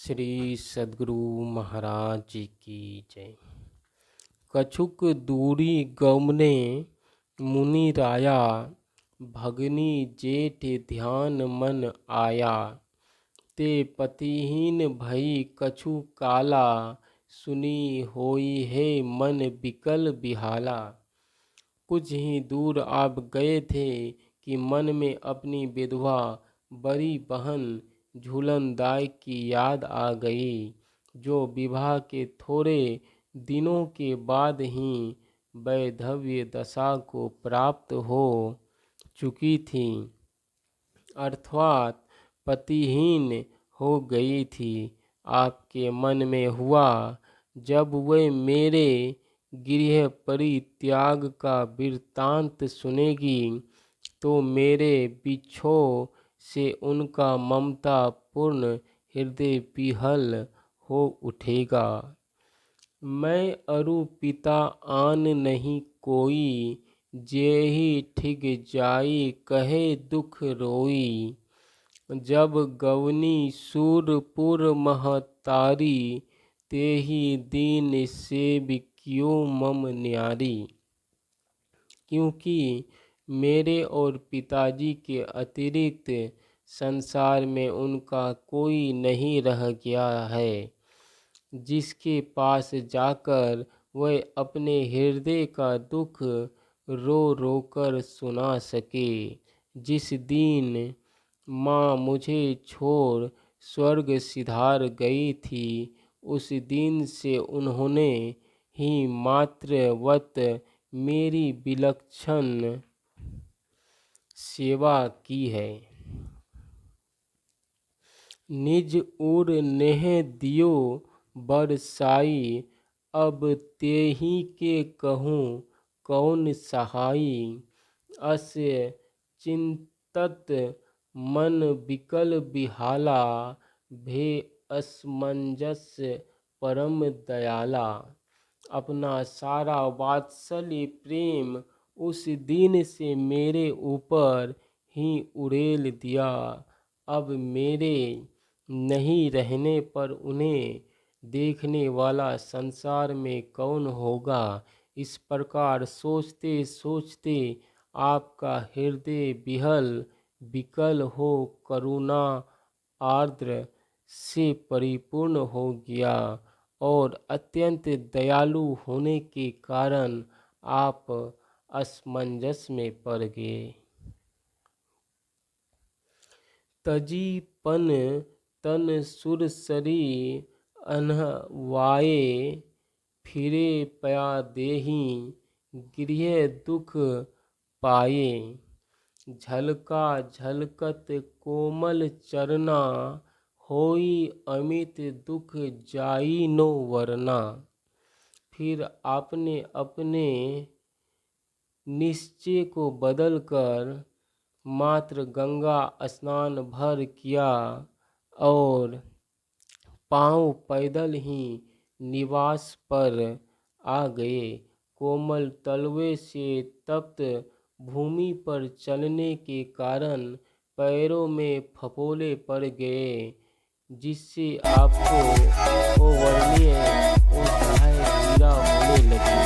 श्री सद्गुरु महाराज जी की जय। कछुक दूरी गमने मुनि राया, भगनी जेठ ध्यान मन आया। ते पतिहीन भई कछु काला, सुनी होई है मन बिकल बिहाला। कुछ ही दूर आप गए थे कि मन में अपनी विधवा बड़ी बहन झूलन दाई की याद आ गई, जो विवाह के थोड़े दिनों के बाद ही वैधव्य दशा को प्राप्त हो चुकी थी, अर्थात पतिहीन हो गई थी। आपके मन में हुआ, जब वे मेरे गृह परित्याग का वृत्तांत सुनेगी तो मेरे बिछोह से उनका ममता पूर्ण हृदय विहल हो उठेगा। मैं अरु पिता आन नहीं कोई, जेहि ठिग जाई कहे दुख रोई। जब गवनी सूरपुर महतारी, तेहि दीन सेविकियो मम न्यारी। क्योंकि मेरे और पिताजी के अतिरिक्त संसार में उनका कोई नहीं रह गया है, जिसके पास जाकर वह अपने हृदय का दुख रो रो कर सुना सके। जिस दिन माँ मुझे छोड़ स्वर्ग सिधार गई थी, उस दिन से उन्होंने ही मातृवत मेरी विलक्षण सेवा की है। निज उर नेह दियो बरसाई, अब तेहि के कहूँ कौन सहाई। अस चिंतत मन बिकल बिहाला, भे असमंजस परम दयाला। अपना सारा वात्सल्य प्रेम उस दिन से मेरे ऊपर ही उड़ेल दिया। अब मेरे नहीं रहने पर उन्हें देखने वाला संसार में कौन होगा। इस प्रकार सोचते सोचते आपका हृदय विहल विकल हो करुणा आर्द्र से परिपूर्ण हो गया और अत्यंत दयालु होने के कारण आप असमंजस में पड़ गए। तजी पन तन सुरसरी अनहवाए, फिरे पया देहि गृह दुख पाए। झलका झलकत कोमल चरना, होई अमित दुख जाई नो वरना। फिर आपने अपने निश्चय को बदलकर मात्र गंगा स्नान भर किया और पांव पैदल ही निवास पर आ गए। कोमल तलवे से तप्त भूमि पर चलने के कारण पैरों में फफोले पड़ गए, जिससे आपको अवर्णनीय और सहाय पीड़ा होने लगी।